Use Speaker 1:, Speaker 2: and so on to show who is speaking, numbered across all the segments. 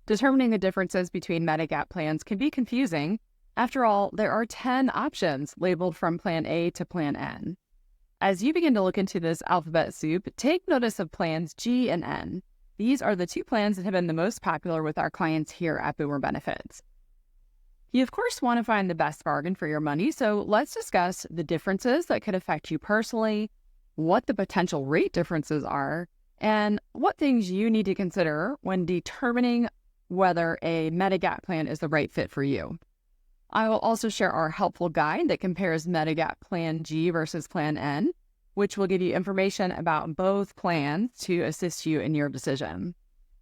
Speaker 1: Determining the differences between Medigap plans can be confusing. After all, there are 10 options labeled from Plan A to Plan N. As you begin to look into this alphabet soup, take notice of Plans G and N. These are the two plans that have been the most popular with our clients here at Boomer Benefits. You, of course, want to find the best bargain for your money, so let's discuss the differences that could affect you personally, what the potential rate differences are, and what things you need to consider when determining whether a Medigap plan is the right fit for you. I will also share our helpful guide that compares Medigap Plan G versus Plan N, which will give you information about both plans to assist you in your decision.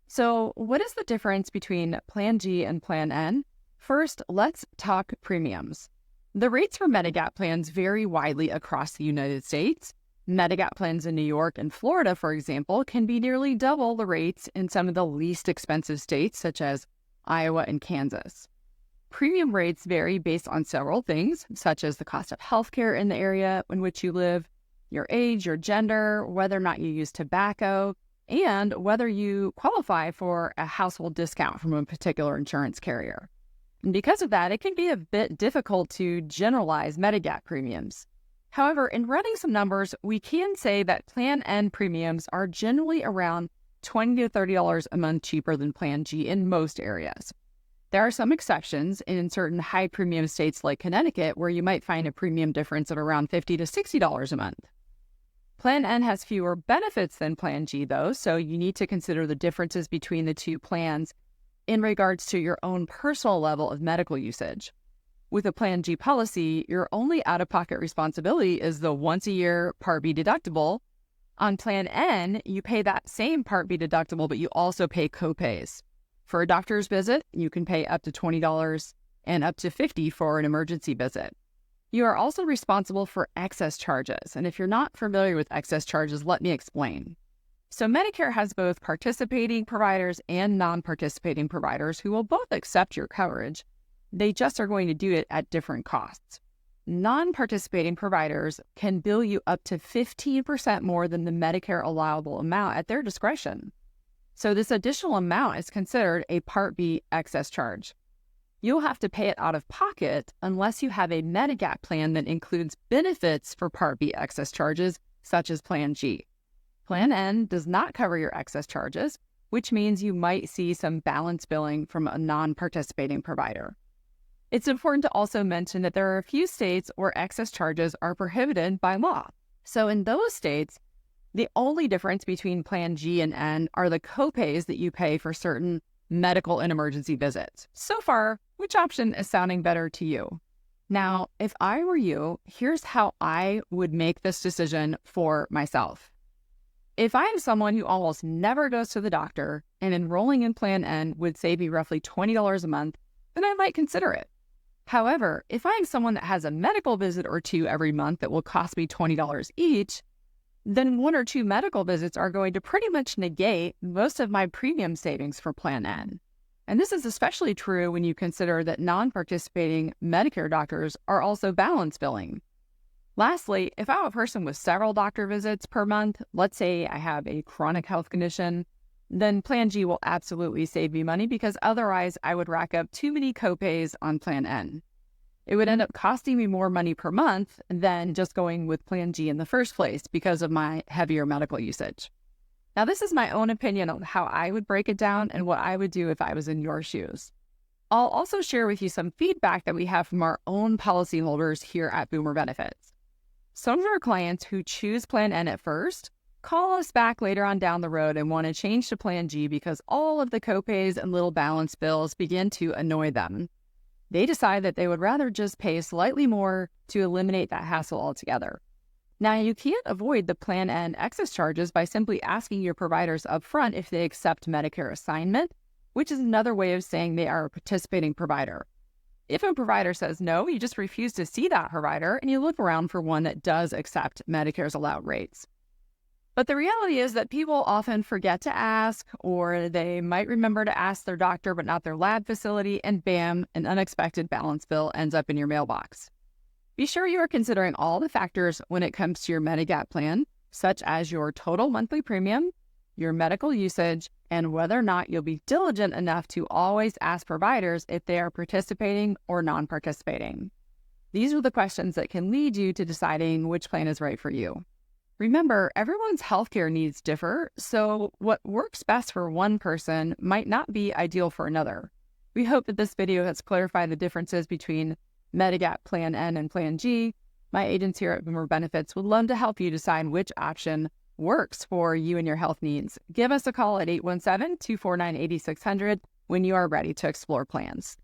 Speaker 1: So, what is the difference between Plan G and Plan N? First, let's talk premiums. The rates for Medigap plans vary widely across the United States. Medigap plans in New York and Florida, for example, can be nearly double the rates in some of the least expensive states, such as Iowa and Kansas. Premium rates vary based on several things, such as the cost of healthcare in the area in which you live, your age, your gender, whether or not you use tobacco, and whether you qualify for a household discount from a particular insurance carrier. And because of that, it can be a bit difficult to generalize Medigap premiums. However, in running some numbers, we can say that Plan N premiums are generally around $20 to $30 a month cheaper than Plan G in most areas. There are some exceptions in certain high premium states like Connecticut, where you might find a premium difference of around $50 to $60 a month. Plan N has fewer benefits than Plan G, though, so you need to consider the differences between the two plans in regards to your own personal level of medical usage. With a Plan G policy, your only out-of-pocket responsibility is the once-a-year Part B deductible. On Plan N, you pay that same Part B deductible, but you also pay copays. For a doctor's visit, you can pay up to $20 and up to $50 for an emergency visit. You are also responsible for excess charges, and if you're not familiar with excess charges, let me explain. So Medicare has both participating providers and non-participating providers who will both accept your coverage. They just are going to do it at different costs. Non-participating providers can bill you up to 15% more than the Medicare allowable amount at their discretion. So this additional amount is considered a Part B excess charge. You'll have to pay it out of pocket unless you have a Medigap plan that includes benefits for Part B excess charges, such as Plan G. Plan N does not cover your excess charges, which means you might see some balance billing from a non-participating provider. It's important to also mention that there are a few states where excess charges are prohibited by law. So in those states, the only difference between Plan G and N are the copays that you pay for certain medical and emergency visits. So far, which option is sounding better to you? Now, if I were you, here's how I would make this decision for myself. If I am someone who almost never goes to the doctor and enrolling in Plan N would save me roughly $20 a month, then I might consider it. However, if I am someone that has a medical visit or two every month that will cost me $20 each, then one or two medical visits are going to pretty much negate most of my premium savings for Plan N. And this is especially true when you consider that non-participating Medicare doctors are also balance billing. Lastly, if I'm a person with several doctor visits per month, let's say I have a chronic health condition, then Plan G will absolutely save me money because otherwise I would rack up too many copays on Plan N. It would end up costing me more money per month than just going with Plan G in the first place because of my heavier medical usage. Now, this is my own opinion on how I would break it down and what I would do if I was in your shoes. I'll also share with you some feedback that we have from our own policyholders here at Boomer Benefits. Some of our clients who choose Plan N at first call us back later on down the road and want to change to Plan G because all of the copays and little balance bills begin to annoy them. They decide that they would rather just pay slightly more to eliminate that hassle altogether. Now, you can't avoid the Plan N excess charges by simply asking your providers up front if they accept Medicare assignment, which is another way of saying they are a participating provider. If a provider says no, you just refuse to see that provider and you look around for one that does accept Medicare's allowed rates. But the reality is that people often forget to ask, or they might remember to ask their doctor but not their lab facility, and bam, an unexpected balance bill ends up in your mailbox. Be sure you are considering all the factors when it comes to your Medigap plan, such as your total monthly premium, your medical usage, and whether or not you'll be diligent enough to always ask providers if they are participating or non-participating. These are the questions that can lead you to deciding which plan is right for you. Remember, everyone's healthcare needs differ, so what works best for one person might not be ideal for another. We hope that this video has clarified the differences between Medigap Plan N and Plan G. My agents here at Boomer Benefits would love to help you decide which option works for you and your health needs. Give us a call at 817-249-8600 when you are ready to explore plans.